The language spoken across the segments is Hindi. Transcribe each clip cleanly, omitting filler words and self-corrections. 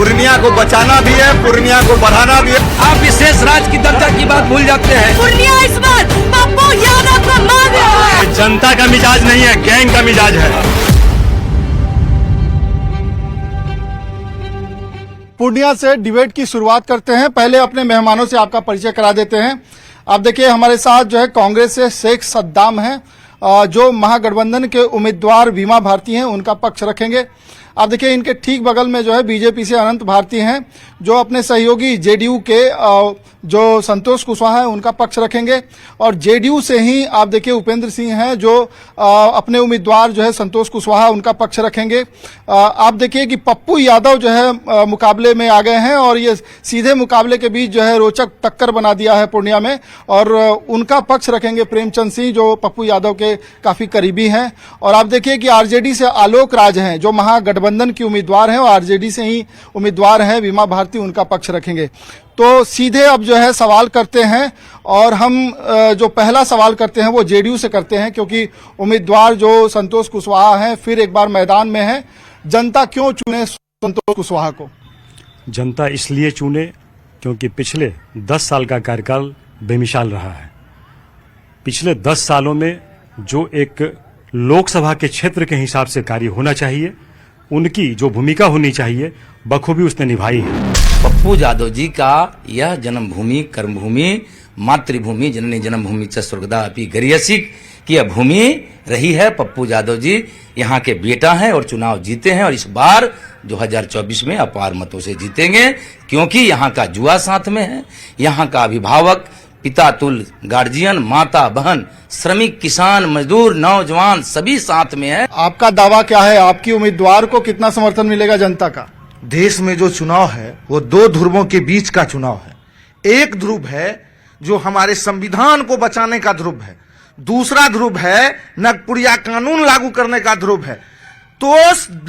पूर्णिया को बचाना भी है, पूर्णिया को बढ़ाना भी है। आप विशेष राज्य की दर्जा की बात भूल जाते हैं। पूर्णिया इस बार पप्पू यादव को मांग रहा है। जनता का मिजाज नहीं है, गैंग का मिजाज है। पूर्णिया से डिबेट की शुरुआत करते हैं। पहले अपने मेहमानों से आपका परिचय करा देते हैं। आप देखिए हमारे साथ जो है कांग्रेस से शेख सद्दाम हैं, जो महागठबंधन के उम्मीदवार बीमा भारती हैं, उनका पक्ष रखेंगे। आप देखिए इनके ठीक बगल में जो है बीजेपी से अनंत भारती हैं, जो अपने सहयोगी जेडीयू के जो संतोष कुशवाहा है उनका पक्ष रखेंगे। और जेडीयू से ही आप देखिए उपेंद्र सिंह हैं, जो अपने उम्मीदवार जो है संतोष कुशवाहा उनका पक्ष रखेंगे। आप देखिए कि पप्पू यादव जो है मुकाबले में आ गए हैं और ये सीधे मुकाबले के बीच जो है रोचक टक्कर बना दिया है पूर्णिया में। और उनका पक्ष रखेंगे प्रेमचंद सिंह, जो पप्पू यादव के काफी करीबी हैं। और आप देखिए कि आरजेडी से आलोक राज हैं, जो महागठबंधन की उम्मीदवार हैं और आरजेडी से ही उम्मीदवार हैं बीमा भारती, उनका पक्ष रखेंगे। तो सीधे अब जो है सवाल करते हैं और हम जो पहला सवाल करते हैं वो जेडीयू से करते हैं, क्योंकि उम्मीदवार जो संतोष कुशवाहा हैं फिर एक बार मैदान में है। जनता क्यों चुने संतोष कुशवाहा को? जनता इसलिए चुने क्योंकि पिछले 10 साल का कार्यकाल बेमिसाल रहा है। पिछले 10 सालों में जो एक लोकसभा के क्षेत्र के हिसाब से कार्य होना चाहिए, उनकी जो भूमिका होनी चाहिए बखूबी उसने निभाई है। पप्पू यादव जी का यह जन्मभूमि, कर्मभूमि, मातृभूमि, जननी जन्मभूमि च स्वर्गदा अपि गरियसी की यह भूमि रही है। पप्पू यादव जी यहाँ के बेटा हैं और चुनाव जीते हैं और इस बार 2024 में अपार मतों से जीतेंगे, क्योंकि यहाँ का जुआ साथ में है। यहाँ का अभिभावक, पिता तुल गार्जियन, माता बहन, श्रमिक, किसान, मजदूर, नौजवान सभी साथ में है। आपका दावा क्या है? आपकी उम्मीदवार को कितना समर्थन मिलेगा जनता का? देश में जो चुनाव है वो दो ध्रुवों के बीच का चुनाव है। एक ध्रुव है जो हमारे संविधान को बचाने का ध्रुव है, दूसरा ध्रुव है नगपुरिया कानून लागू करने का ध्रुव है। तो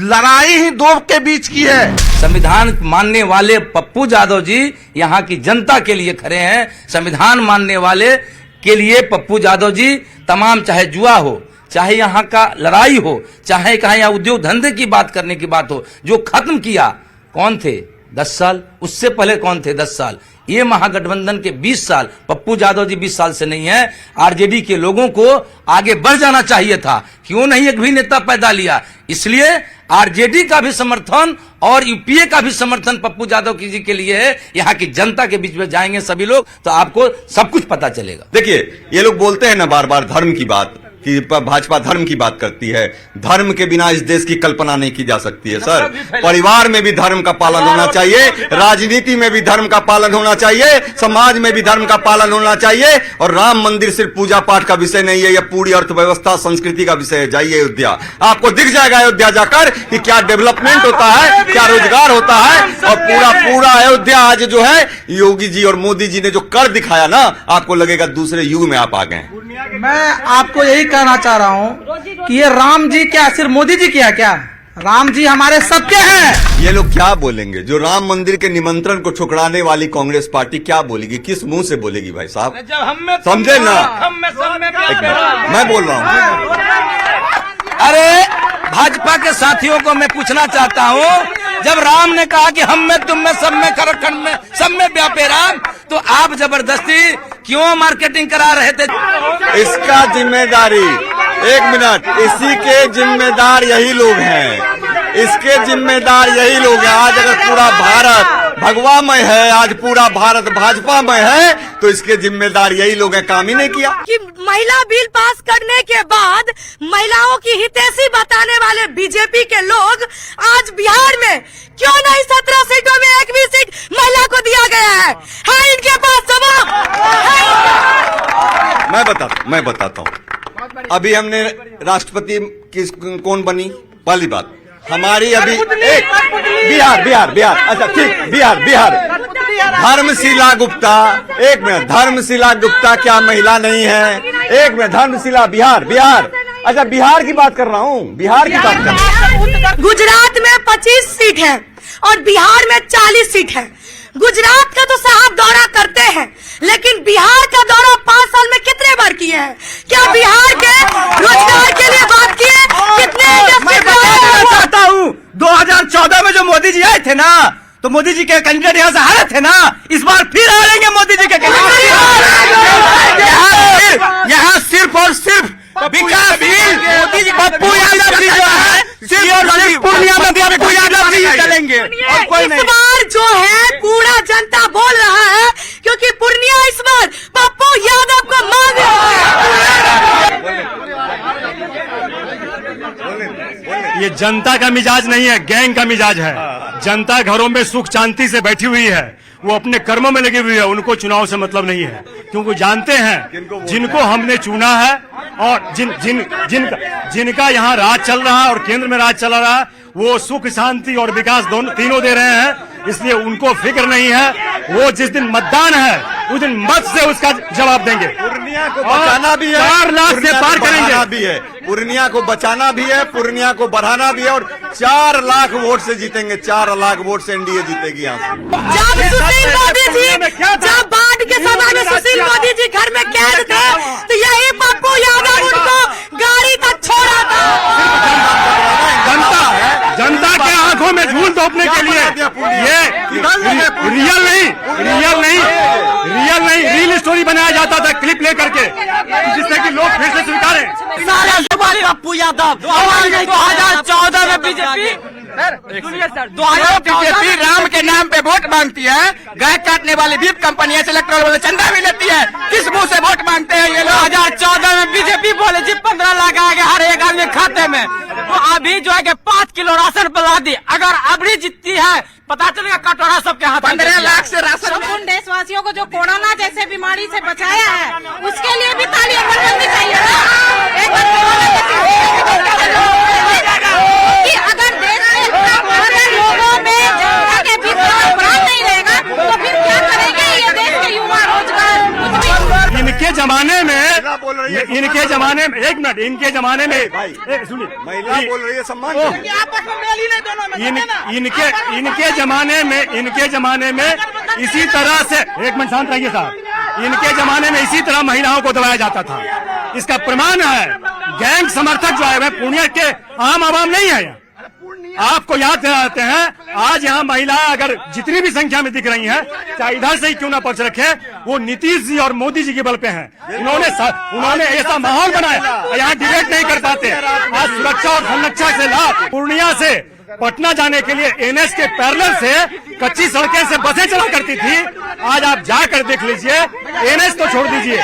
लड़ाई ही दो के बीच की है। संविधान मानने वाले पप्पू यादव जी यहाँ की जनता के लिए खड़े हैं। संविधान मानने वाले के लिए पप्पू यादव जी तमाम, चाहे जुआ हो, चाहे यहाँ का लड़ाई हो, चाहे कहा यहाँ उद्योग धंधे की बात करने की बात हो, जो खत्म किया कौन थे 10 साल, उससे पहले कौन थे 10 साल, ये महागठबंधन के 20 साल। पप्पू यादव जी 20 साल से नहीं है। आरजेडी के लोगों को आगे बढ़ जाना चाहिए था, क्यों नहीं एक भी नेता पैदा लिया। इसलिए आरजेडी का भी समर्थन और यूपीए का भी समर्थन पप्पू यादव जी के लिए है। यहाँ की जनता के बीच में जाएंगे सभी लोग तो आपको सब कुछ पता चलेगा। देखिए ये लोग बोलते हैं ना बार बार धर्म की बात, कि भाजपा धर्म की बात करती है। धर्म के बिना इस देश की कल्पना नहीं की जा सकती है सर। परिवार में भी धर्म का पालन होना चाहिए, राजनीति में भी धर्म का पालन होना चाहिए, समाज में भी धर्म का पालन होना चाहिए। और राम मंदिर सिर्फ पूजा पाठ का विषय नहीं है, यह पूरी अर्थव्यवस्था, संस्कृति का विषय है। जाइए अयोध्या, आपको दिख जाएगा अयोध्या जाकर कि क्या डेवलपमेंट होता है, क्या रोजगार होता है। और पूरा अयोध्या आज जो है योगी जी और मोदी जी ने जो कर दिखाया ना, आपको लगेगा दूसरे युग में आप आ गए। मैं आपको यही कहना चाह रहा हूँ कि ये राम जी क्या सिर्फ मोदी जी किया क्या? राम जी हमारे सबके हैं। ये लोग क्या बोलेंगे? जो राम मंदिर के निमंत्रण को ठुकराने वाली कांग्रेस पार्टी क्या बोलेगी, किस मुंह से बोलेगी भाई साहब? समझे ना, मैं बोल रहा हूँ। अरे भाजपा के साथियों को मैं पूछना चाहता हूँ, जब राम ने कहा कि हम में, तुम में, सब में, खरखंड में, सब में व्यापे राम, तो आप जबरदस्ती क्यों मार्केटिंग करा रहे थे? इसका जिम्मेदारी, एक मिनट, इसी के जिम्मेदार यही लोग हैं। इसके जिम्मेदार यही लोग हैं। आज अगर पूरा भारत भगवामय है, आज पूरा भारत भाजपामय है, तो इसके जिम्मेदार यही लोग हैं। काम ही नहीं किया कि महिला बिल पास करने के बाद महिलाओं की हितैषी बताने वाले बीजेपी के लोग आज बिहार में क्यों नहीं 17 सीटों में एक भी सीट महिला को दिया गया है इनके पास जवाब? मैं बताता हूँ। अभी हमने राष्ट्रपति किस कौन बनी? पहली बात हमारी अभी बिहार, अच्छा ठीक, बिहार धर्मशिला गुप्ता, एक मिनट, धर्मशिला गुप्ता क्या महिला नहीं है? एक मिनट, धर्मशिला बिहार, अच्छा बिहार की बात कर रहा हूँ, बिहार की बात कर रहा हूँ। गुजरात में 25 सीट है और बिहार में 40 सीट है। गुजरात का तो साहब दौरा करते हैं, लेकिन बिहार का दौरा 5 साल में कितने बार किए हैं? क्या बिहार के रोजगार के लिए बात किए? कितने? मैं बताना चाहता हूँ, 2014 में जो मोदी जी आए थे ना, तो मोदी जी के कैंडिडेट यहाँ से हारे थे ना, इस बार फिर हारेंगे मोदी जी के कैंडिडेट। यहाँ सिर्फ और सिर्फ विकासशील मोदी जी, पप्पू यादव जी जो है सिर्फ और सिर्फ पूर्णिया में पप्पू यादव जी चलेंगे और कोई नहीं। इस बार जो है पूरा जनता बोल रहा है, क्योंकि पूर्णिया इस बार पप्पू यादव को मांग रहा है। ये जनता का मिजाज नहीं है, गैंग का मिजाज है। जनता घरों में सुख शांति से बैठी हुई है, वो अपने कर्मों में लगी हुई है, उनको चुनाव से मतलब नहीं है, क्योंकि जानते हैं जिनको हमने चुना है और जिनका यहाँ राज चल रहा है और केंद्र में राज चला रहा है, वो सुख शांति और विकास दोनों तीनों दे रहे हैं, इसलिए उनको फिक्र नहीं है। वो जिस दिन मतदान है उस दिन मत से उसका जवाब देंगे। पूर्णिया को बचाना भी है, 4 लाख से पार करेंगे भी है, पूर्णिया को बचाना भी है, पूर्णिया को बढ़ाना भी है, और 4 लाख वोट से जीतेंगे, 4 लाख वोट से एनडीए जीतेगी यहाँ से। जब सुशील मोदी जी, जब बाढ़ के समय में सुशील मोदी जी घर में कैद थे, तो यही पप्पू यादव उनको गाड़ी तक छोड़ा था। जनता के आंखों में झूल तोपने के लिए ये रियल स्टोरी बनाया जाता था, क्लिप लेकर के, जिससे कि लोग फिर से स्वीकारें। पप्पू यादव 2014 में बीजेपी राम के नाम पे वोट मांगती है, गाय काटने वाली भी कंपनियां से इलेक्ट्रॉल वाले चंदा भी लेती है, किस मुंह से वोट मांगते हैं ये लोग। 2014 में बीजेपी बोले जी 15 लाख आ गया हर एक आदमी खाते में, तो अभी जो है कि 5 किलो राशन बना दी। अगर अबड़ी जीतती है पता चलेगा कटोरा सबके हाथ 15 लाख से राशन। संपूर्ण देशवासियों को जो कोरोना जैसे बीमारी से बचाया है, उसके लिए भी तालियां बजानी चाहिए कि अगर देश में अगर लोगों में जनता के बीच प्राण नहीं रहेगा तो फिर क्या करेंगे ये देश के युवा? रोजगार इनके जमाने में एक मिनट, इनके जमाने में सुनिए, महिला बोल रही है, सम्मान आपस में मेल ही नहीं दोनों में। इनके जमाने में इसी तरह से, एक मिनट शांत रहिए साहब, इनके जमाने में इसी तरह महिलाओं को दबाया जाता था। इसका प्रमाण है गैंग समर्थक जो है वह पूर्णिया के आम आवाम नहीं है। आपको याद दिलाते हैं, आज यहाँ महिलाएं अगर जितनी भी संख्या में दिख रही हैं, चाहे इधर से ही क्यों ना पर्च रखे, वो नीतीश जी और मोदी जी के बल पे हैं। उन्होंने ऐसा माहौल बनाया, यहाँ डिबेट नहीं कर पाते। आज सुरक्षा और संरक्षा से लाभ, पूर्णिया से पटना जाने के लिए एनएच के पैरेलल से कच्ची सड़कें से बसें चला करती थी। आज आप जाकर देख लीजिए, एनएच तो छोड़ दीजिए,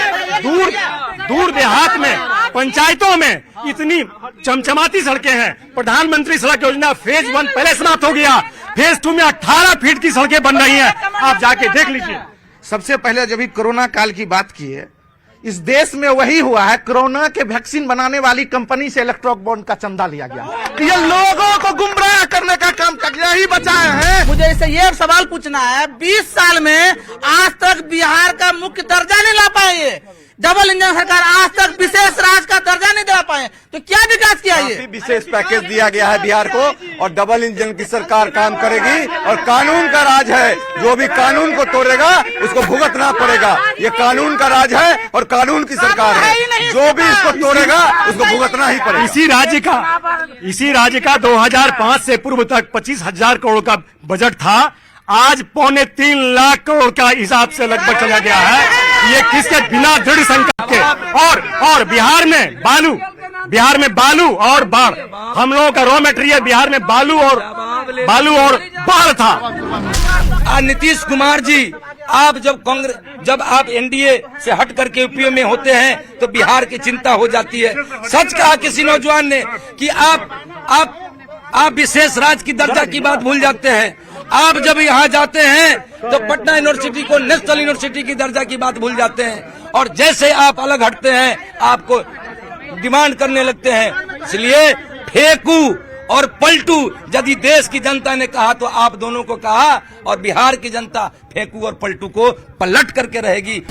दूर देहात में, पंचायतों में इतनी चमचमाती सड़कें हैं। प्रधानमंत्री सड़क योजना फेज 1 पहले समाप्त हो गया, फेज 2 में 18 फीट की सड़कें बन रही हैं, आप जाके देख लीजिए। सबसे पहले जब भी कोरोना काल की बात की है, इस देश में वही हुआ है, कोरोना के वैक्सीन बनाने वाली कंपनी से इलेक्ट्रॉल बॉन्ड का चंदा लिया गया। ये लोगों को गुमराह करने का काम यही बचाए हैं। मुझे इससे ये सवाल पूछना है, 20 साल में आज तक बिहार का मुख्य दर्जा नहीं ला पाए, डबल इंजन सरकार आज तक विशेष राज्य का दर्जा नहीं दिला पाए, तो क्या विकास किया? ये विशेष पैकेज दिया गया है बिहार को, और डबल इंजन की सरकार काम करेगी, और कानून का राज है, जो भी कानून को तोड़ेगा उसको भुगतना पड़ेगा। ये कानून का राज है और कानून की सरकार है, जो भी इसको तोड़ेगा उसको भुगतना ही पड़ेगा। इसी राज्य का 2005 से पूर्व तक 25,000 करोड़ का बजट था, आज 2.25 लाख करोड़ का हिसाब से लगभग चला गया है। ये किसके बिना दृढ़ संकल्प के, और बिहार में बालू और बाढ़, हम लोगों का रॉ मटेरियल बिहार में बालू और बाढ़ था। नीतीश कुमार जी, आप जब आप एनडीए से हट करके यूपीए में होते हैं तो बिहार की चिंता हो जाती है। सच कहा किसी नौजवान ने कि आप विशेष राज्य की दर्जा की बात भूल जाते हैं। आप जब यहाँ जाते हैं तो पटना यूनिवर्सिटी को नेशनल यूनिवर्सिटी की दर्जा की बात भूल जाते हैं, और जैसे आप अलग हटते हैं आपको डिमांड करने लगते हैं। इसलिए फेंकू और पलटू यदि देश की जनता ने कहा तो आप दोनों को कहा, और बिहार की जनता फेंकू और पलटू को पलट करके रहेगी।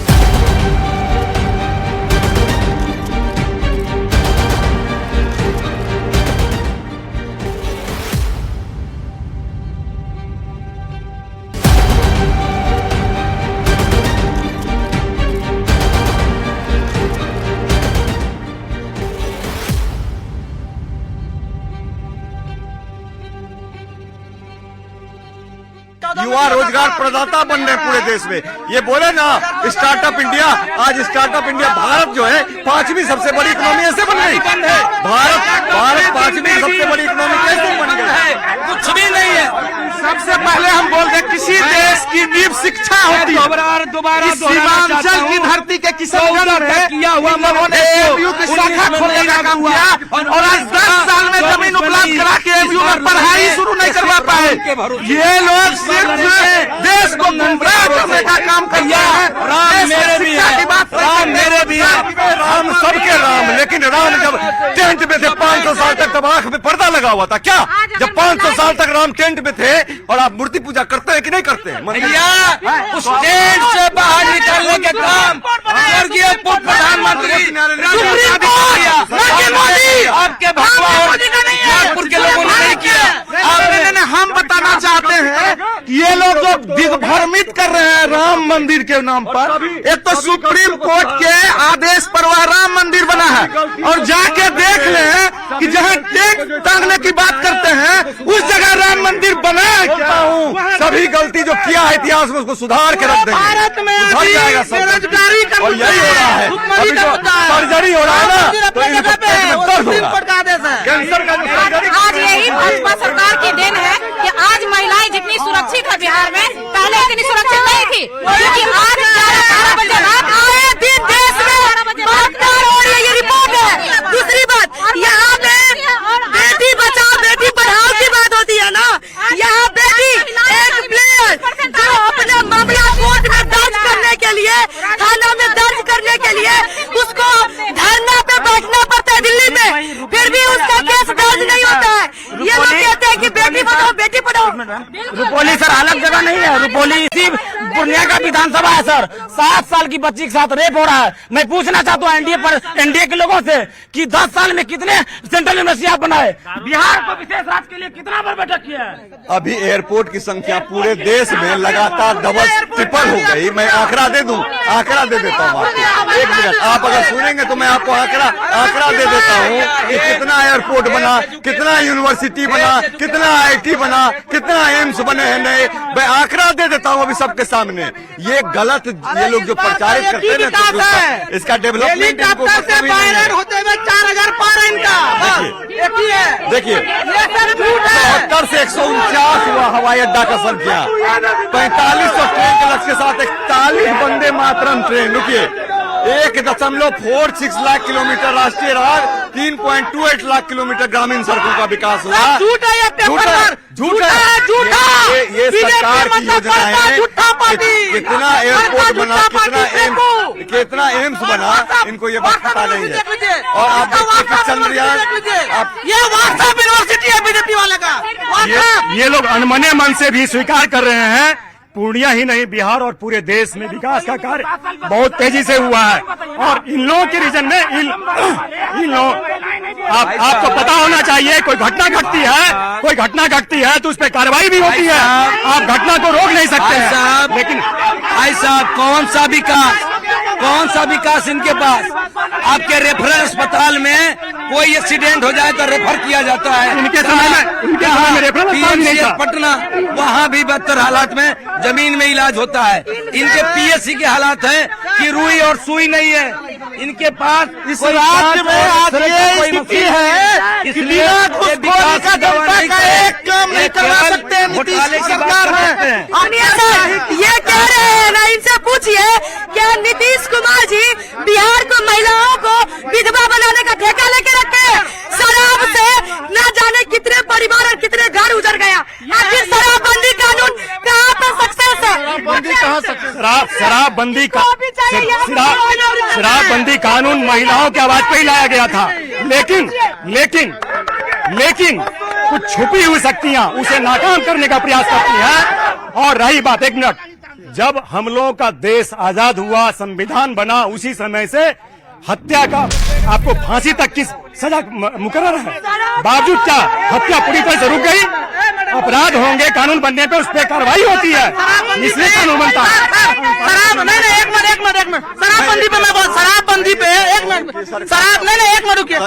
युवा रोजगार प्रदाता बन रहे हैं पूरे देश में। ये बोले ना स्टार्टअप इंडिया, आज स्टार्टअप इंडिया भारत जो है 5वीं सबसे बड़ी इकोनॉमी ऐसे बन गई। भारत 5वीं सबसे बड़ी इकोनॉमी कैसे बन गई? कुछ भी नहीं है। सबसे पहले हम बोलते किसी देश की नींव शिक्षा होती है। दोबारा सीमांचल की धरती के किशनगढ़ में किया हुआ लोगों ने एमयू की शाखा खोलने का काम किया और आज 10 साल में जमीन उपलब्ध करा के एमयू में पढ़ाई शुरू नहीं करवा पाए। ये लोग सिर्फ देश को गुमराह करने का काम कर रहे हैं। राम मेरे भी है, राम मेरे भी है, राम सबके राम, लेकिन राम जब टेंट में थे 500 साल तक तब आंख में पर्दा लगा हुआ था क्या? जब 500 साल तक राम टेंट में थे और आप मूर्ति पूजा करते हैं कि नहीं करते हैं? भैया उस टेंट से बाहर निकलने के काम स्वर्गीय पूर्व प्रधानमंत्री सुप्रीम कोर्ट मोदी आपके भगवा और नागपुर के लोगों ने नहीं किया। हम बताना चाहते हैं कि ये लोग जो दिग्भ्रमित कर रहे हैं राम मंदिर के नाम पर, एक तो सुप्रीम कोर्ट के आदेश पर वह राम मंदिर बना है और जाके देख लें कि जहां टेंट टांगने की बात करते हैं उस जगह राम मंदिर बना है क्या? सभी गलती जो किया है इतिहास में उसको सुधार के रख देंगे। भारत में सुधर जाएगा सब। बेरोजगारी का और यही हो रहा है, अभी जो सर्जरी हो रहा है ना, तो इनको पेट में दर्द हो रहा है। कैंसर का जो सर्जरी आज यही भाजपा सरकार की देन है कि आज महिलाएं जितनी सुरक्षित है बिहार में, पहले इतनी सुरक्षित नहीं थी, क्योंकि आज 11-12 बजे रात आए दिन देश में बलात्कार हो रही है। ये रिपोर्ट है। दूसरी बात, यहाँ पे बेटी बचाओ बेटी पढ़ाओ की बात होती है ना, यहाँ बेटी एक प्लेयर जो अपना मामला कोर्ट में दर्ज करने के लिए, थाना में दर्ज करने के लिए उसको धरना पे बैठना पड़ता है दिल्ली में, फिर भी उसका केस दर्ज नहीं होता है। ये लोग कहते हैं कि बेटी बचाओ बेटी पढ़ाओ। रुपौली सर अलग जगह नहीं है। रुपौली इसी पूर्णिया का विधानसभा है सर। 7 साल की बच्ची के साथ रेप हो रहा है। मैं पूछना चाहता हूँ एनडीए के लोगों से कि 10 साल में कितने सेंट्रल यूनिवर्सिटी आप बनाए, बिहार को विशेष राज्य के लिए कितना बार बैठक किया है? अभी एयरपोर्ट की संख्या पूरे देश में लगातार डबल ट्रिपल हो गई। मैं आंकड़ा दे दूं, आंकड़ा दे देता हूं आपको। 1 मिनट आप अगर सुनेंगे तो मैं आपको आंकड़ा दे देता हूं कि कितना एयरपोर्ट बना, कितना यूनिवर्सिटी बना, कितना IIT बना, कितना एम्स बने हैं नए। मैं आंकड़ा दे देता हूं अभी सबके सामने। ये गलत, ये लोग जो प्रचारित करते हैं ना, इसका डेवलपमेंट इनको होते हुए 4000 पार है इनका। देखिए 72 से 149 हुआ हवाई अड्डा का संख्या, 4500 ट्रेन के लक्ष्य के साथ 41 वंदे मातरम ट्रेन। रुकिए, 1.46 लाख किलोमीटर राष्ट्रीय राह, 3.28 लाख किलोमीटर ग्रामीण सड़कों का विकास हुआ। झूठ है ये पेपर, झूठ है। ये सरकार की योजना है। कितना एयरपोर्ट बना, कितना एम्स बना, इनको ये बात पता नहीं है। और आप देखिए कि चंद्रयान, ये व्हाट्सएप यूनिवर्सिटी है बीजेपी वाले का। ये लोग अनमने मन से भी स्वीकार कर रहे हैं। पूर्णिया ही नहीं, बिहार और पूरे देश में विकास का कार्य बहुत तेजी से हुआ है। और इन लोगों के रीजन में इन लोग आपको पता होना चाहिए, कोई घटना घटती है तो उस पर कार्रवाई भी होती है। आप घटना को रोक नहीं सकते हैं। लेकिन भाई साहब कौन सा विकास इनके पास? आपके रेफरल अस्पताल में कोई एक्सीडेंट हो जाए तो रेफर किया जाता है। इनके समय में रेफरल अस्पताल नहीं था। पटना, वहाँ भी बदतर हालात में जमीन में इलाज होता है। इनके PSC के हालात है कि रुई और सुई नहीं है इनके पास। इस राज्य में आज ये स्थिति है कि बिना घुसखोरी का जनता का एक काम नहीं करवा सकते नीतीश सरकार में। ये कह रहे हैं ना, इनसे पूछिए क्या नीतीश कुमार जी बिहार को महिलाओं को विधवा बनाने का ठेका लेके रखे? शराब से न जाने कितने परिवार और कितने घर उजड़ गया। आखिर शराबबंदी कानून कहाँ पर सक्सेस है? शराबबंदी कानून महिलाओं की आवाज पे ही लाया गया था। लेकिन कुछ छुपी हुई शक्तियां उसे नाकाम करने का प्रयास करती हैं। और रही बात, 1 मिनट, जब हम लोगों का देश आजाद हुआ, संविधान बना, उसी समय से हत्या का आपको फांसी तक की सजा मुकर्रर है। बावजूद क्या हत्या पूरी तरह से रुक गई? अपराध होंगे कानून बनने पे, उस पर कार्रवाई होती है, इसलिए कानून बनता है। शराब नहीं नहीं, एक मिनट शराबबंदी पे मैं बहुत शराबबंदी पे एक मिनट शराब नहीं एक मिनट रुकिए,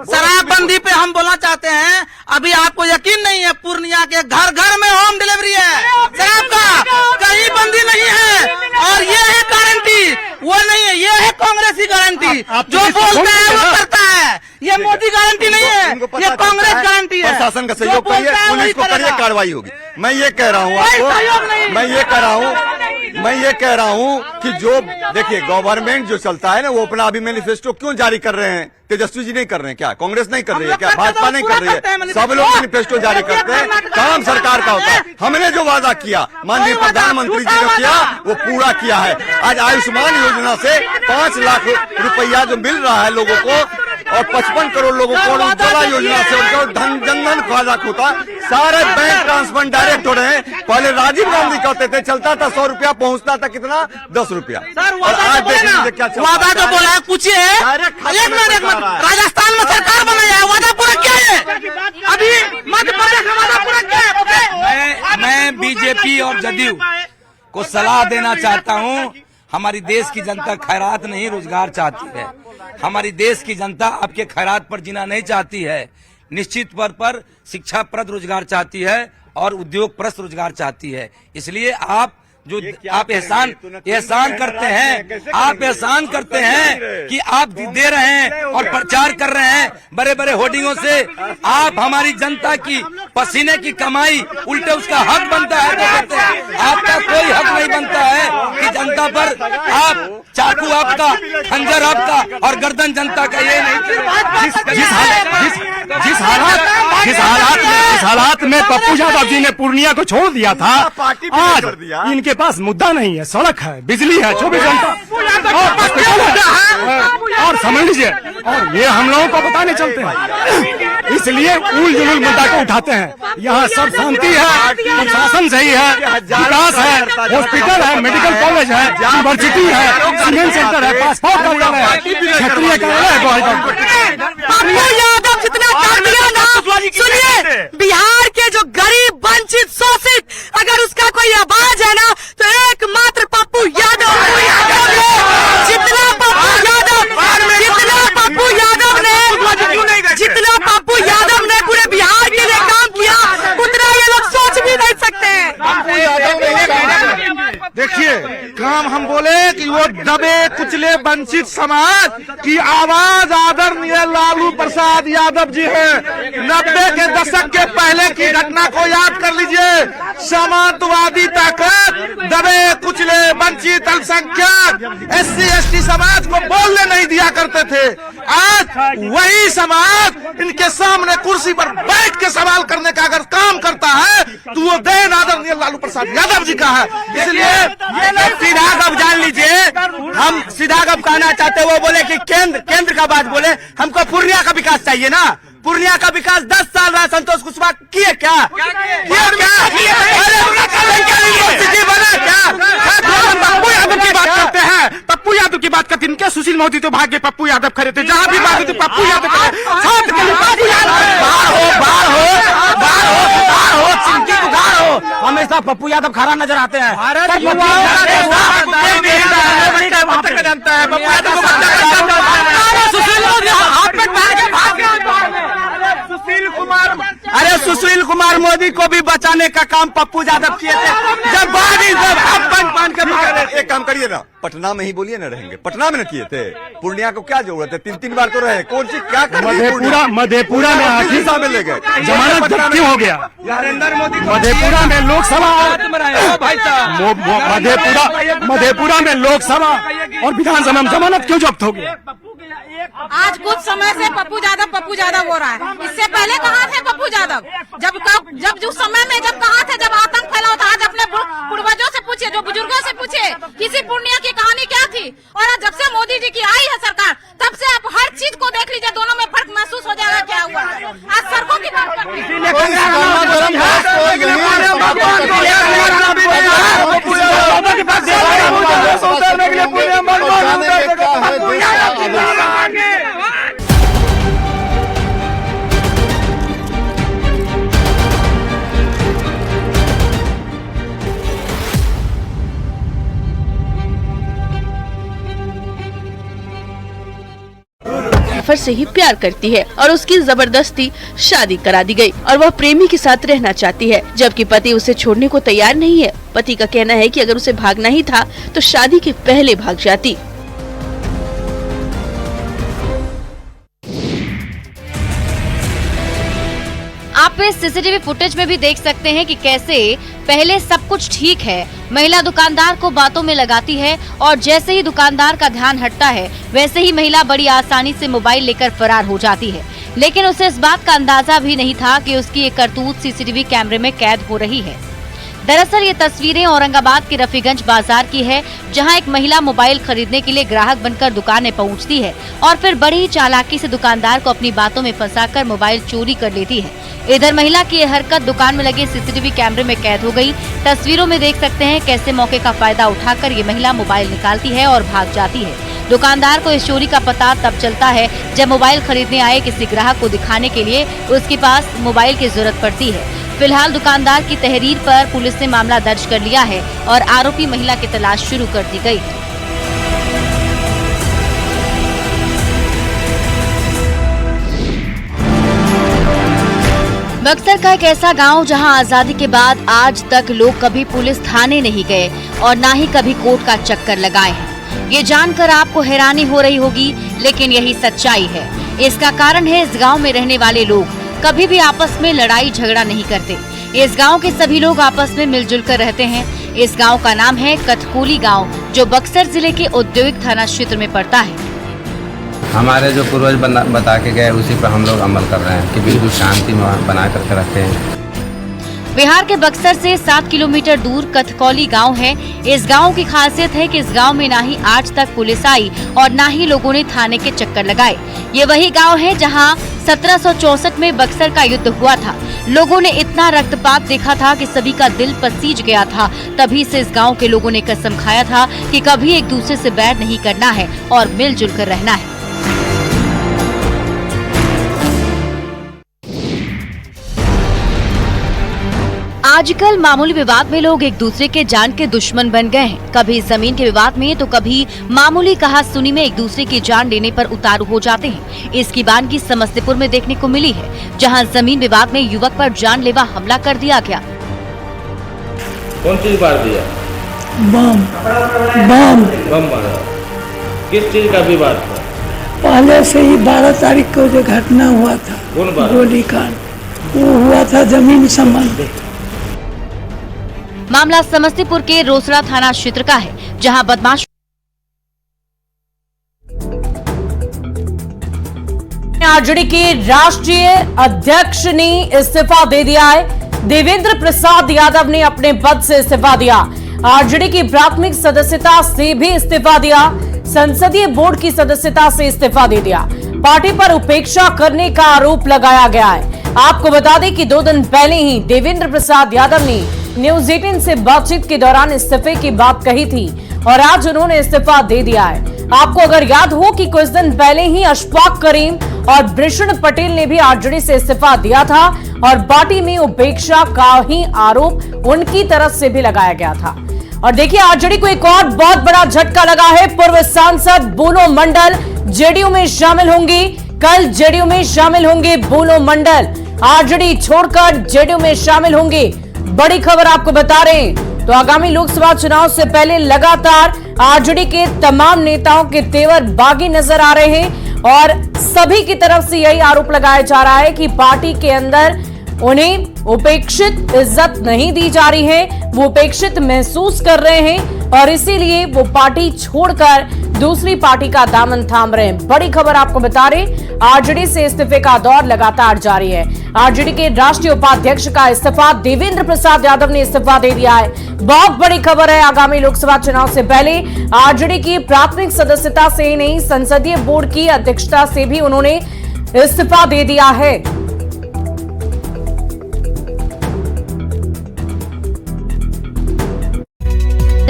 शराबबंदी पे हम बोलना चाहते हैं। अभी आपको यकीन नहीं है, पूर्णिया के घर घर में होम डिलीवरी है शराब का, कहीं बंदी नहीं है। और ये है गारंटी, वो नहीं है, ये है कांग्रेस की गारंटी। जो बोलता है वो करता है, ये मोदी गारंटी नहीं है, ये कांग्रेस गारंटी है। प्रशासन का सहयोग करिए, पुलिस को करिए, कार्रवाई होगी। मैं ये कह रहा हूँ आपको, मैं ये कह रहा हूँ कि जो देखिए गवर्नमेंट जो चलता है ना, वो अपना अभी मैनिफेस्टो क्यों जारी कर रहे हैं? तेजस्वी जी नहीं कर रहे हैं क्या? कांग्रेस नहीं कर रही है क्या? भाजपा नहीं कर रही है? सब लोग मैनिफेस्टो जारी करते हैं, काम सरकार का होता है। हमने जो वादा किया माननीय प्रधानमंत्री जी ने किया, वो पूरा किया है। आज आयुष्मान योजना से 5 लाख रुपया जो मिल रहा है लोगों को, और 55 करोड़ लोगों को उज्ज्वला योजना से उनको जनधन खाता होता, सारे बैंक ट्रांसफर डायरेक्ट हो रहे हैं। पहले राजीव गांधी कहते थे चलता था 100 रुपया, पहुंचता था कितना 10 रुपया। और आज देखिए क्या चल रहा है। वादा जो बोला है पूछिए, एक मिनट राजस्थान में सरकार बनाया है, वादा पूरा क्या है? अभी मध्य प्रदेश में वादा पूरा क्या है? मैं बीजेपी और जदयू को सलाह देना चाहता हूँ। हमारी देश की जनता खैरात नहीं रोजगार चाहती है। हमारी देश की जनता आपके खैरात पर जीना नहीं चाहती है। निश्चित तौर पर शिक्षाप्रद रोजगार चाहती है और उद्योग प्रस्त रोजगार चाहती है। इसलिए आप जो आप एहसान करते हैं, आप एहसान करते हैं कि आप दे रहे हैं और प्रचार कर रहे हैं बड़े बड़े होर्डिंगों से। आप हमारी जनता की पसीने की कमाई उल्टे उसका हक बनता है तो देते हैं। आपका कोई हक नहीं बनता है कि जनता पर आप चाकू आपका, खंजर आपका और गर्दन जनता का। ये नहीं जिस हालात में पप्पू यादव जी ने पूर्णिया को छोड़ दिया था, आज इनके पास मुद्दा नहीं है, सड़क है, बिजली है, 24 घंटा और हॉस्पिटल है, और समझ लीजिए, और ये हम लोगों को पता नहीं चलते हैं, इसलिए उल जुलूल मुद्दा को उठाते हैं। यहाँ सब शांति है, प्रशासन सही है, विकास है, हॉस्पिटल है, मेडिकल कॉलेज है, यूनिवर्सिटी है, सीमेंट सेंटर है, पासपोर्ट कार्यालय है, क्षेत्रीय कार्यालय है। पप्पू यादव जितना कर दिया ना, सुनिए, बिहार के जो गरीब वंचित शोषित, अगर उसका कोई आवाज है ना तो एकमात्र पप्पू यादव ने। जितना पप्पू यादव ने पूरे बिहार के लिए काम किया, उतना ये लोग सोच भी नहीं सकते हैं। देखिए, काम हम बोले कि वो दबे कुचले वंचित समाज की आवाज आदरणीय लालू प्रसाद यादव जी है। 90 के दशक के पहले की घटना को याद कर लीजिए। समाजवादी ताकत दबे कुचले वंचित अल्पसंख्यक SC ST समाज को बोलने नहीं दिया करते थे। आज वही समाज इनके सामने कुर्सी पर बैठ के सवाल करने का अगर काम करता है तो वो देन आदरणीय लालू प्रसाद यादव जी का है। इसलिए सीधा गप जान लीजिए, हम सीधा गप कहना चाहते, वो बोले कि केंद्र का बात बोले, हमको पूर्णिया का विकास चाहिए ना। पूर्णिया का विकास 10 साल रहा संतोष कुशवाहा किए क्या? पप्पू यादव की बात करते हैं, पप्पू यादव की बात करते हैं। इनके सुशील मोदी तो भाग्य पप्पू यादव खड़े थे, जहाँ भी बात होती पप्पू यादव छात्र के लिए पप्पू यादव बाहर हो चिंकी उधार हो, हमेशा पप्पू यादव खड़ा नजर आते हैं। जानता है पप्पू यादव सुशील कुमार मोदी को भी बचाने का काम पप्पू यादव किए थे। जब बान के एक काम करिए ना, पटना में ही बोलिए ना रहेंगे। पटना में न किए थे, पूर्णिया को क्या जरूरत है? 3 बार तो रहे, कौन सी क्या मधेपुरा में आखिर में ले गए, जमानत जब्त क्यों हो गया? नरेंद्र मोदी मधेपुरा में लोकसभा मधेपुरा में लोकसभा और विधानसभा में जमानत क्यों जब्त हो गया? आज कुछ समय से पप्पू यादव हो रहा है। इससे पहले कहाँ थे पप्पू यादव? जब उस समय में जब कहाँ थे, जब आतंक फैला था। आज अपने पूर्वजों से पूछिए, जो बुजुर्गों से पूछिए, किसी पूर्णिया की कहानी क्या थी। और जब से मोदी जी की आई है सरकार, तब से आप हर चीज को देख लीजिए, दोनों में फर्क महसूस हो जाएगा क्या हुआ। आज सड़कों की बात करते हैं। जाफर से ही प्यार करती है और उसकी जबरदस्ती शादी करा दी गई और वह प्रेमी के साथ रहना चाहती है, जबकि पति उसे छोड़ने को तैयार नहीं है। पति का कहना है कि अगर उसे भागना ही था तो शादी के पहले भाग जाती। आप इस सीसीटीवी फुटेज में भी देख सकते हैं कि कैसे पहले सब कुछ ठीक है, महिला दुकानदार को बातों में लगाती है और जैसे ही दुकानदार का ध्यान हटता है वैसे ही महिला बड़ी आसानी से मोबाइल लेकर फरार हो जाती है। लेकिन उसे इस बात का अंदाजा भी नहीं था कि उसकी ये करतूत सीसीटीवी कैमरे में कैद हो रही है। दरअसल ये तस्वीरें औरंगाबाद के रफीगंज बाजार की है, जहां एक महिला मोबाइल खरीदने के लिए ग्राहक बनकर दुकान में पहुंचती है और फिर बड़ी चालाकी से दुकानदार को अपनी बातों में फंसाकर मोबाइल चोरी कर लेती है। इधर महिला की यह हरकत दुकान में लगे सीसीटीवी कैमरे में कैद हो गई। तस्वीरों में देख सकते हैं कैसे मौके का फायदा उठाकर ये महिला मोबाइल निकालती है और भाग जाती है। दुकानदार को इस चोरी का पता तब चलता है जब मोबाइल खरीदने आए किसी ग्राहक को दिखाने के लिए उसके पास मोबाइल की जरूरत पड़ती है। फिलहाल दुकानदार की तहरीर पर पुलिस ने मामला दर्ज कर लिया है और आरोपी महिला की तलाश शुरू कर दी गई। बक्सर का एक ऐसा गांव जहां आजादी के बाद आज तक लोग कभी पुलिस थाने नहीं गए और ना ही कभी कोर्ट का चक्कर लगाए हैं। ये जानकर आपको हैरानी हो रही होगी, लेकिन यही सच्चाई है। इसका कारण है इस गांव में रहने वाले लोग कभी भी आपस में लड़ाई झगड़ा नहीं करते। इस गांव के सभी लोग आपस में मिलजुल कर रहते हैं। इस गांव का नाम है कथकोली गांव, जो बक्सर जिले के औद्योगिक थाना क्षेत्र में पड़ता है। हमारे जो पूर्वज बता के गए उसी पर हम लोग अमल कर रहे हैं कि बिल्कुल शांति बना करके रखते हैं। बिहार के बक्सर से 7 किलोमीटर दूर कथकौली गांव है। इस गांव की खासियत है कि इस गांव में ना ही आज तक पुलिस आई और ना ही लोगों ने थाने के चक्कर लगाए। ये वही गांव है जहां 1764 में बक्सर का युद्ध हुआ था। लोगों ने इतना रक्तपात देखा था कि सभी का दिल पसीज गया था। तभी से इस गांव के लोगों ने कसम खाया था कि कभी एक दूसरे से बैर नहीं करना है और मिलजुल कर रहना है। आजकल मामूली विवाद में लोग एक दूसरे के जान के दुश्मन बन गए हैं। कभी जमीन के विवाद में तो कभी मामूली कहा-सुनी में एक दूसरे की जान लेने पर उतारू हो जाते हैं। इसकी बानगी समस्तीपुर में देखने को मिली है, जहां जमीन विवाद में युवक पर जानलेवा हमला कर दिया गया। कौन चीज मार दिया? बम मारा। किस चीज का विवाद था? पहले से ही 12 तारीख को जो घटना हुआ था, गोलीकांड, वो हुआ था जमीन संबंधी। मामला समस्तीपुर के रोसड़ा थाना क्षेत्र का है, जहां बदमाश आरजेडी के राष्ट्रीय अध्यक्ष ने इस्तीफा दे दिया है। देवेंद्र प्रसाद यादव ने अपने पद से इस्तीफा दिया। आरजेडी की प्राथमिक सदस्यता से भी इस्तीफा दिया। संसदीय बोर्ड की सदस्यता से इस्तीफा दे दिया। पार्टी पर उपेक्षा करने का आरोप लगाया गया है। आपको बता दें कि 2 दिन पहले ही देवेंद्र प्रसाद यादव ने न्यूज 18 से बातचीत के दौरान इस्तीफे की बात कही थी और आज उन्होंने इस्तीफा दे दिया है। आपको अगर याद हो कि कुछ दिन पहले ही अशफाक करीम और भृषण पटेल ने भी आरजेडी से इस्तीफा दिया था और पार्टी में उपेक्षा का ही आरोप उनकी तरफ से भी लगाया गया था। और देखिए, आरजेडी को एक और बहुत बड़ा झटका लगा है। पूर्व सांसद बोलो मंडल जेडीयू में शामिल होंगी। कल जेडीयू में शामिल होंगे बोलो मंडल। आरजेडी छोड़कर जेडीयू में शामिल होंगे। बड़ी खबर आपको बता रहे हैं। तो आगामी लोकसभा चुनाव से पहले लगातार आरजेडी के तमाम नेताओं के तेवर बागी नजर आ रहे हैं और सभी की तरफ से यही आरोप लगाया जा रहा है कि पार्टी के अंदर उन्हें उपेक्षित इज्जत नहीं दी जा रही है, वो उपेक्षित महसूस कर रहे हैं और इसीलिए वो पार्टी छोड़कर दूसरी पार्टी का दामन थाम रहे हैं। बड़ी खबर आपको बता रहे, आरजेडी से इस्तीफे का दौर लगातार जारी है। आरजेडी के राष्ट्रीय उपाध्यक्ष का इस्तीफा, देवेंद्र प्रसाद यादव ने इस्तीफा दे दिया है। बहुत बड़ी खबर है। आगामी लोकसभा चुनाव से पहले आरजेडी की प्राथमिक सदस्यता से ही नहीं, संसदीय बोर्ड की अध्यक्षता से भी उन्होंने इस्तीफा दे दिया है।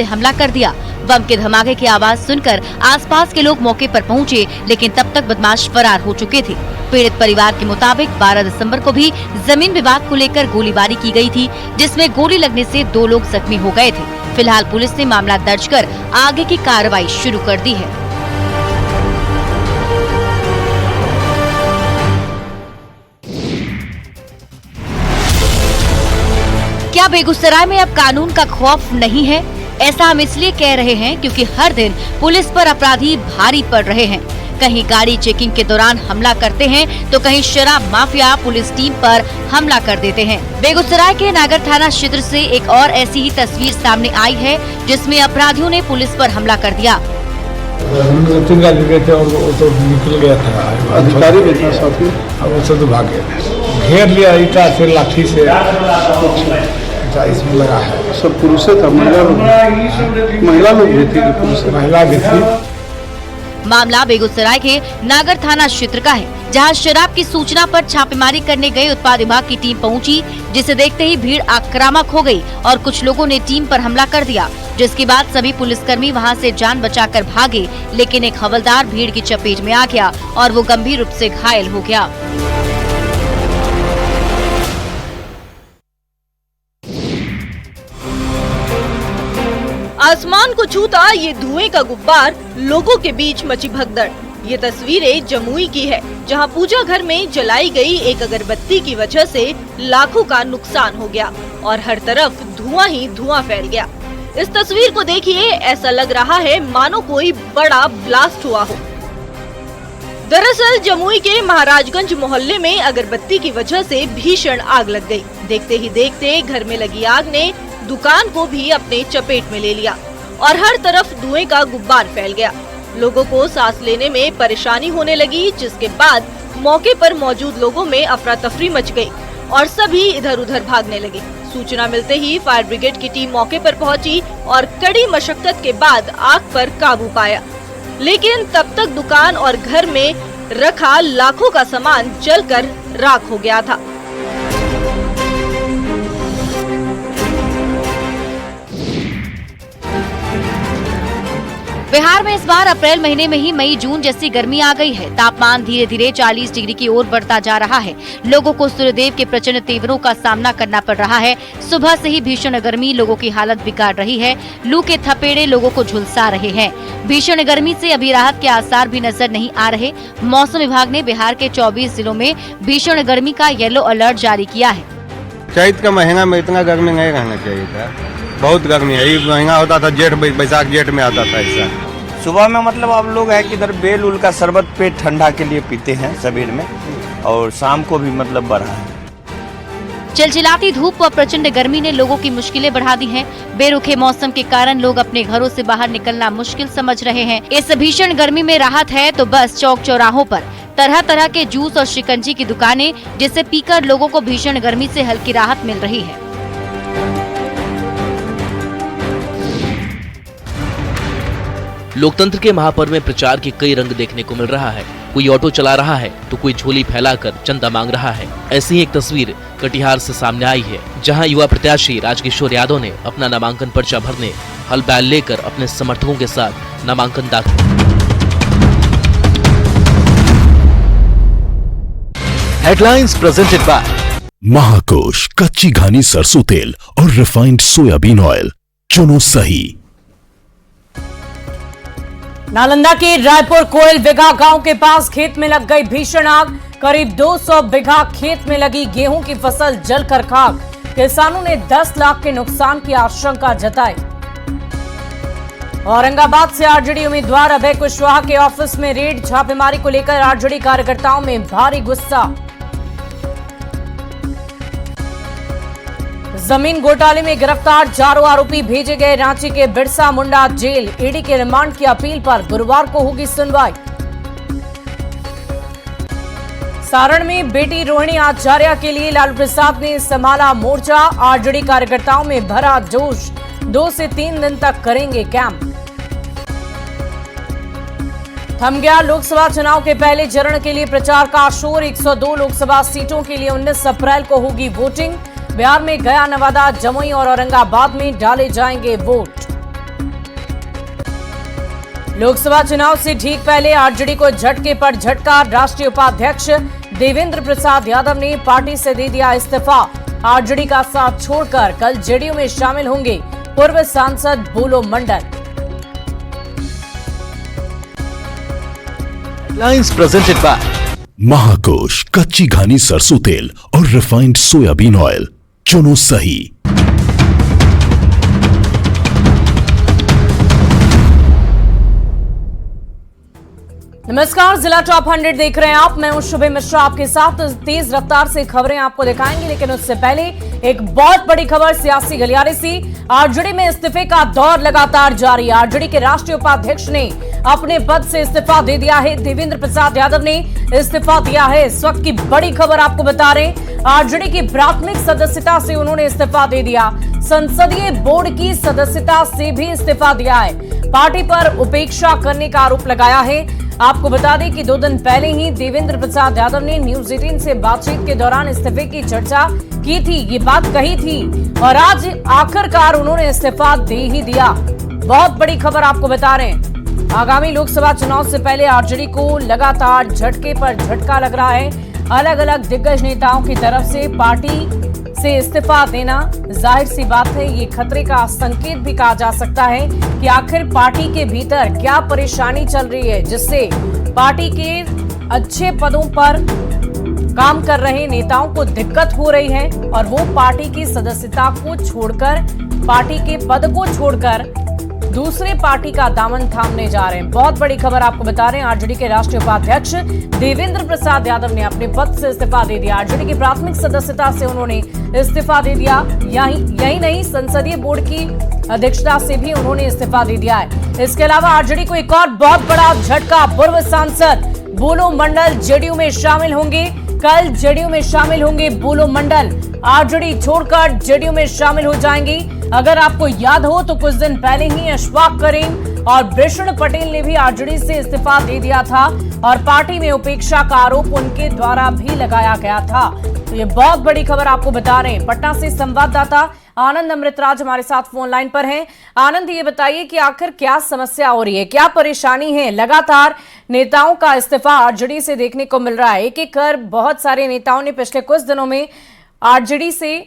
हमला कर दिया। बम के धमाके की आवाज सुनकर आसपास के लोग मौके पर पहुंचे, लेकिन तब तक बदमाश फरार हो चुके थे। पीड़ित परिवार के मुताबिक 12 दिसंबर को भी जमीन विवाद को लेकर गोलीबारी की गई थी, जिसमें गोली लगने से 2 लोग जख्मी हो गए थे। फिलहाल पुलिस ने मामला दर्ज कर आगे की कार्रवाई शुरू कर दी है। क्या बेगूसराय में अब कानून का खौफ नहीं है? ऐसा हम इसलिए कह रहे हैं क्योंकि हर दिन पुलिस पर अपराधी भारी पड़ रहे हैं। कहीं गाड़ी चेकिंग के दौरान हमला करते हैं तो कहीं शराब माफिया पुलिस टीम पर हमला कर देते हैं। बेगूसराय के नागर थाना क्षेत्र से एक और ऐसी ही तस्वीर सामने आई है जिसमें अपराधियों ने पुलिस पर हमला कर दिया। 3 गाड़ी गए थे और वो तो निकल गया था, अधिकारी भी था साथ में, अब वो सब भाग गए, घेर लिया ईटा से, लाठी से, इसमें लगा है। सब पुरुष था, महिला लोग भी थी, महिला भी थी। मामला बेगूसराय के नागर थाना क्षेत्र का है, जहां शराब की सूचना पर छापेमारी करने गई उत्पाद विभाग की टीम पहुंची, जिसे देखते ही भीड़ आक्रामक हो गई और कुछ लोगों ने टीम पर हमला कर दिया, जिसके बाद सभी पुलिसकर्मी वहां से जान बचाकर भागे, लेकिन एक हवलदार भीड़ की चपेट में आ गया और वो गंभीर रूप से घायल हो गया। आसमान को छूता ये धुएं का गुब्बार, लोगों के बीच मची भगदड़। ये तस्वीरें जमुई की है, जहां पूजा घर में जलाई गई एक अगरबत्ती की वजह से लाखों का नुकसान हो गया और हर तरफ धुआं ही धुआं फैल गया। इस तस्वीर को देखिए, ऐसा लग रहा है मानो कोई बड़ा ब्लास्ट हुआ हो। दरअसल जमुई के महाराजगंज मोहल्ले में अगरबत्ती की वजह से भीषण आग लग गई। देखते ही देखते घर में लगी आग ने दुकान को भी अपने चपेट में ले लिया और हर तरफ धुएं का गुब्बार फैल गया। लोगों को सांस लेने में परेशानी होने लगी, जिसके बाद मौके पर मौजूद लोगों में अफरा तफरी मच गई और सभी इधर उधर भागने लगे। सूचना मिलते ही फायर ब्रिगेड की टीम मौके पर पहुंची और कड़ी मशक्कत के बाद आग पर काबू पाया, लेकिन तब तक दुकान और घर में रखा लाखों का सामान जलकर राख हो गया था। बिहार में इस बार अप्रैल महीने में ही मई जून जैसी गर्मी आ गई है। तापमान धीरे धीरे 40 डिग्री की ओर बढ़ता जा रहा है। लोगों को सूर्यदेव के प्रचंड तेवरों का सामना करना पड़ रहा है। सुबह से ही भीषण गर्मी लोगों की हालत बिगाड़ रही है। लू के थपेड़े लोगों को झुलसा रहे हैं। भीषण गर्मी से अभी राहत के आसार भी नजर नहीं आ रहे। मौसम विभाग ने बिहार के 24 जिलों में भीषण गर्मी का येलो अलर्ट जारी किया है। चैत का महीना में इतना गर्मी नहीं रहना चाहिए था, बहुत गर्मी है। ये महंगा होता था जेठ बैसाख जेठ में आता था ऐसा। सुबह में मतलब आप लोग है कि इधर बेल उल का शरबत पेट ठंडा के लिए पीते हैं शरीर में, और शाम को भी मतलब बढ़ा है। चिलचिलाती धूप और प्रचंड गर्मी ने लोगों की मुश्किलें बढ़ा दी हैं। बेरुखे मौसम के कारण लोग अपने घरों से बाहर निकलना मुश्किल समझ रहे हैं। इस भीषण गर्मी में राहत है तो बस चौक चौराहों पर तरह तरह के जूस और शिकंजी की दुकानें, जिसे पीकर लोगों को भीषण गर्मी से हल्की राहत मिल रही है। लोकतंत्र के महापर्व में प्रचार के कई रंग देखने को मिल रहा है। कोई ऑटो चला रहा है तो कोई झोली फैलाकर चंदा मांग रहा है। ऐसी ही एक तस्वीर कटिहार से सामने आई है, जहां युवा प्रत्याशी राजकिशोर यादव ने अपना नामांकन पर्चा भरने हल बैल लेकर अपने समर्थकों के साथ नामांकन दाखिल। हेडलाइंस प्रेजेंटेड बाय महाकोश कच्ची घानी सरसों तेल और रिफाइंड सोयाबीन ऑयल। चुनो सही। नालंदा के रायपुर कोयल बिघा गांव के पास खेत में लग गई भीषण आग। करीब 200 बीघा खेत में लगी गेहूं की फसल जलकर खाक। किसानों ने 10 लाख के नुकसान की आशंका जताई। औरंगाबाद से आरजेडी उम्मीदवार अभय कुशवाहा के ऑफिस में रेड, छापेमारी को लेकर आरजेडी कार्यकर्ताओं में भारी गुस्सा। जमीन घोटाले में गिरफ्तार 4 आरोपी भेजे गए रांची के बिरसा मुंडा जेल। ईडी के रिमांड की अपील पर गुरुवार को होगी सुनवाई। सारण में बेटी रोहिणी आचार्य के लिए लालू प्रसाद ने संभाला मोर्चा। आरजेडी कार्यकर्ताओं में भरा जोश। 2 से 3 दिन तक करेंगे कैंप। थम गया लोकसभा चुनाव के पहले चरण के लिए प्रचार का शोर। 102 लोकसभा सीटों के लिए 19 अप्रैल को होगी वोटिंग। बिहार में गया, नवादा, जमुई और औरंगाबाद में डाले जाएंगे वोट। लोकसभा चुनाव से ठीक पहले आरजेडी को झटके पर झटका। राष्ट्रीय उपाध्यक्ष देवेंद्र प्रसाद यादव ने पार्टी से दे दिया इस्तीफा। आरजेडी का साथ छोड़कर कल जेडीयू में शामिल होंगे पूर्व सांसद बोलो मंडल। हेडलाइंस प्रेजेंटेड बाय महाकोश कच्ची घानी सरसों तेल और रिफाइंड सोयाबीन ऑयल। चुनो सही। नमस्कार, जिला टॉप 100 देख रहे हैं आप। मैं हूं शुभे मिश्रा आपके साथ। तेज रफ्तार से खबरें आपको दिखाएंगे, लेकिन उससे पहले एक बहुत बड़ी खबर सियासी गलियारे से। आरजेडी में इस्तीफे का दौर लगातार जारी। आरजेडी के राष्ट्रीय उपाध्यक्ष ने अपने पद से इस्तीफा दे दिया है। देवेंद्र प्रसाद यादव ने इस्तीफा दिया है। इस वक्त की बड़ी खबर आपको बता रहे हैं, आरजेडी की प्राथमिक सदस्यता से उन्होंने इस्तीफा दे दिया। संसदीय बोर्ड की सदस्यता से भी इस्तीफा दिया है। पार्टी पर उपेक्षा करने का आरोप लगाया है। आपको बता दें कि 2 दिन पहले ही देवेंद्र प्रसाद यादव ने न्यूज 18 से बातचीत के दौरान इस्तीफे की चर्चा की थी, ये बात कही थी, और आज आखिरकार उन्होंने इस्तीफा दे ही दिया। बहुत बड़ी खबर आपको बता रहे हैं। आगामी लोकसभा चुनाव से पहले आरजेडी को लगातार झटके पर झटका लग रहा है। अलग अलग दिग्गज नेताओं की तरफ से पार्टी से इस्तीफा देना, जाहिर सी बात है ये खतरे का संकेत भी कहा जा सकता है कि आखिर पार्टी के भीतर क्या परेशानी चल रही है, जिससे पार्टी के अच्छे पदों पर काम कर रहे नेताओं को दिक्कत हो रही है और वो पार्टी की सदस्यता को छोड़कर, पार्टी के पद को छोड़कर दूसरे पार्टी का दामन थामने जा रहे हैं। बहुत बड़ी खबर आपको बता रहे हैं, आरजेडी के राष्ट्रीय उपाध्यक्ष देवेंद्र प्रसाद यादव ने अपने पद से इस्तीफा दे दिया। आरजेडी की प्राथमिक सदस्यता से उन्होंने इस्तीफा दे दिया। यही नहीं, संसदीय बोर्ड की अध्यक्षता से भी उन्होंने इस्तीफा दे दिया है। इसके अलावा आरजेडी को एक और बहुत बड़ा झटका। पूर्व सांसद बुलो मंडल जेडीयू में शामिल होंगे। कल जेडीयू में शामिल होंगे बुलो मंडल। आरजेडी छोड़कर जेडीयू में शामिल हो जाएंगी। अगर आपको याद हो तो कुछ दिन पहले ही अशफाक करीम और भूषण पटेल ने भी आरजेडी से इस्तीफा दे दिया था और पार्टी में उपेक्षा का आरोप उनके द्वारा भी लगाया गया था। तो ये बहुत बड़ी खबर आपको बता रहे हैं। पटना से संवाददाता आनंद अमृतराज हमारे साथ फोन लाइन पर हैं। आनंद, ये बताइए कि आखिर क्या समस्या हो रही है, क्या परेशानी है? लगातार नेताओं का इस्तीफा आरजेडी से देखने को मिल रहा है। एक एक कर बहुत सारे नेताओं ने पिछले कुछ दिनों में आरजेडी से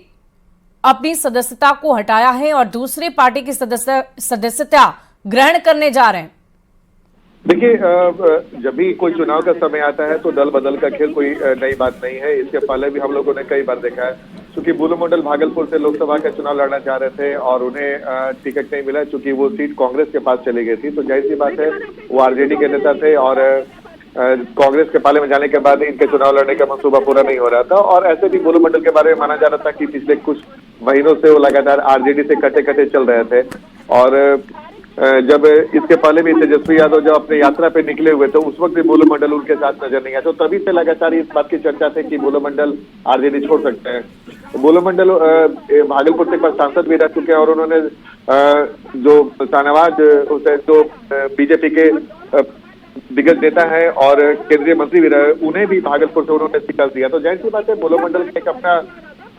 अपनी सदस्यता को हटाया है और दूसरे पार्टी की सदस्यता ग्रहण करने जा रहे हैं। देखिए, जब भी कोई चुनाव का समय आता है तो दल बदल का खेल कोई नई बात नहीं है। इसके पहले भी हम लोगों ने कई बार देखा है, क्योंकि बुलो मंडल भागलपुर से लोकसभा का चुनाव लड़ना चाह रहे थे और उन्हें टिकट नहीं मिला, क्योंकि वो सीट कांग्रेस के पास चली गई थी। तो जाहिर सी बात है, वो आरजेडी के नेता थे और कांग्रेस के पाले में जाने के बाद इनके चुनाव लड़ने का मंसूबा पूरा नहीं हो रहा था। और ऐसे भी बुलो मंडल के बारे में माना जा रहा था कि पिछले कुछ महीनों से वो लगातार आरजेडी से कटे कटे चल रहे थे। और जब इसके पहले भी तेजस्वी यादव जब अपने यात्रा पे निकले हुए थे, उस वक्त भी बुलो मंडल उनके साथ नजर नहीं आया। तो तभी से लगातार इस बात की चर्चा थी कि बुलो मंडल आरजेडी छोड़ सकते हैं। बुलो मंडल भागलपुर से एक बार सांसद भी रह चुके हैं और उन्होंने जो शाहनवाज हुसैन, जो बीजेपी के दिग्गज नेता है और केंद्रीय मंत्री भी रहे, उन्हें भी भागलपुर से उन्होंने शिकस्त दिया। तो जाहिर सी बात है, बुलो मंडल का एक अपना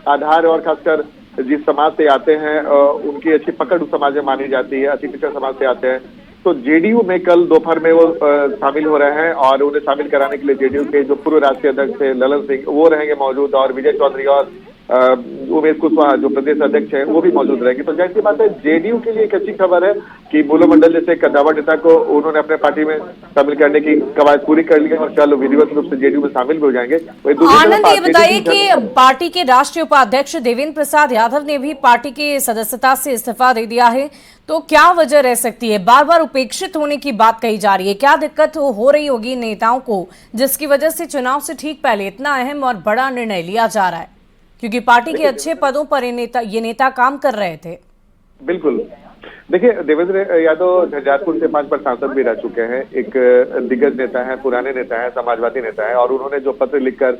आधार और खासकर जिस समाज से आते हैं उनकी अच्छी पकड़ उस समाज में मानी जाती है, अति पिछड़ा समाज से आते हैं। तो जेडीयू में कल दोपहर में वो शामिल हो रहे हैं और उन्हें शामिल कराने के लिए जेडीयू के जो पूर्व राष्ट्रीय अध्यक्ष थे ललन सिंह, वो रहेंगे मौजूद, और विजय चौधरी और उमेश कुशवाहा जो प्रदेश अध्यक्ष हैं वो भी मौजूद रहेंगे। तो जाहिर सी बात है, जेडीयू के लिए एक अच्छी खबर है कि बुलो मंडल जैसे कद्दावर नेता को उन्होंने अपने पार्टी में शामिल करने की कवायद पूरी कर ली है और कल विधिवत रूप से जेडीयू में शामिल भी हो जाएंगे। आनंद, ये बताइए कि पार्टी के राष्ट्रीय उपाध्यक्ष देवेंद्र प्रसाद यादव ने भी पार्टी की सदस्यता से इस्तीफा दे दिया है, तो क्या वजह रह सकती है? बार बार उपेक्षित होने की बात कही जा रही है। क्या दिक्कत हो रही होगी नेताओं को, जिसकी वजह से चुनाव से ठीक पहले इतना अहम और बड़ा निर्णय लिया जा रहा है, क्योंकि पार्टी के अच्छे पदों पर ये नेता काम कर रहे थे? बिल्कुल, देखिए, देवेंद्र यादव झंझारपुर से 5 बार सांसद भी रह चुके हैं। एक दिग्गज नेता है, पुराने नेता है, समाजवादी नेता है, और उन्होंने जो पत्र लिखकर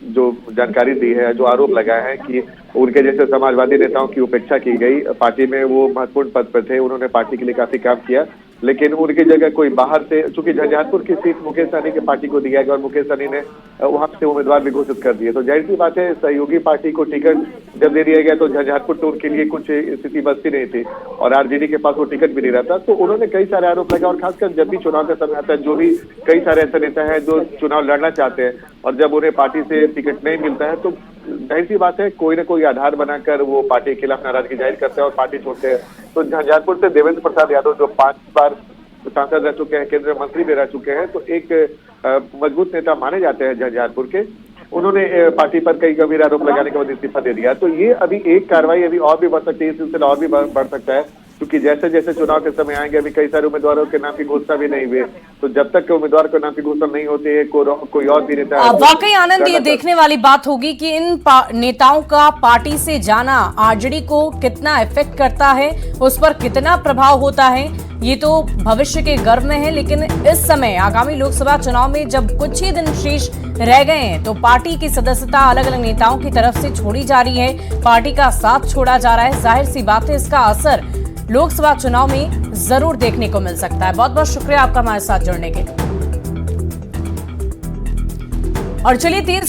जो जानकारी दी है, जो आरोप लगाया है कि उनके जैसे समाजवादी नेताओं की उपेक्षा की गई, पार्टी में वो महत्वपूर्ण पद पर थे, उन्होंने पार्टी के लिए काफी काम किया, लेकिन उनकी जगह कोई बाहर से, चूंकि झंझारपुर की सीट मुकेश सहनी की पार्टी को दिया गया और मुकेश सहनी ने वहां से उम्मीदवार भी घोषित कर दिए। तो जाहिर सी बात है, सहयोगी पार्टी को टिकट जब दे दिया गया तो झंझारपुर तो उनके लिए कुछ स्थिति बचती नहीं थी और आरजेडी के पास वो टिकट भी नहीं रहता। तो उन्होंने कई सारे आरोप लगाए, और खासकर जब भी चुनाव का समय आता है, जो भी कई सारे ऐसे नेता हैं जो चुनाव लड़ना चाहते हैं और जब उन्हें पार्टी से टिकट नहीं मिलता है, तो जाहिर सी बात है, कोई ना कोई आधार बनाकर वो पार्टी के खिलाफ नाराजगी जाहिर करते हैं और पार्टी छोड़ते हैं। तो झंझारपुर से देवेंद्र प्रसाद यादव जो 5 बार सांसद रह चुके हैं, केंद्रीय मंत्री भी रह चुके हैं, तो एक मजबूत नेता माने जाते हैं झंझारपुर के, उन्होंने पार्टी पर कई गंभीर आरोप लगाने के बाद इस्तीफा दे दिया। तो ये अभी एक कार्रवाई अभी और भी बढ़ सकती है, सिलसिला और भी बढ़ सकता है, क्योंकि जैसे जैसे चुनाव के समय आएंगे, अभी कई सारे उम्मीदवारों के नाम की घोषणा भी नहीं हुई, तो जब तक के उम्मीदवार के नाम की घोषणा नहीं होती है, कोई और भी नेता वाकई आनंद, ये देखने वाली बात होगी कि इन नेताओं का पार्टी से जाना आरजेडी को कितना इफेक्ट करता है, उस पर कितना प्रभाव होता है, ये तो भविष्य के गर्भ में है। लेकिन इस समय आगामी लोकसभा चुनाव में जब कुछ ही दिन शेष रह गए हैं, तो पार्टी की सदस्यता अलग अलग नेताओं की तरफ से छोड़ी जा रही है, पार्टी का साथ छोड़ा जा रहा है। जाहिर सी बात है, इसका असर लोकसभा चुनाव में जरूर देखने को मिल सकता है। बहुत बहुत शुक्रिया आपका हमारे साथ जुड़ने के लिए। और चलिए 3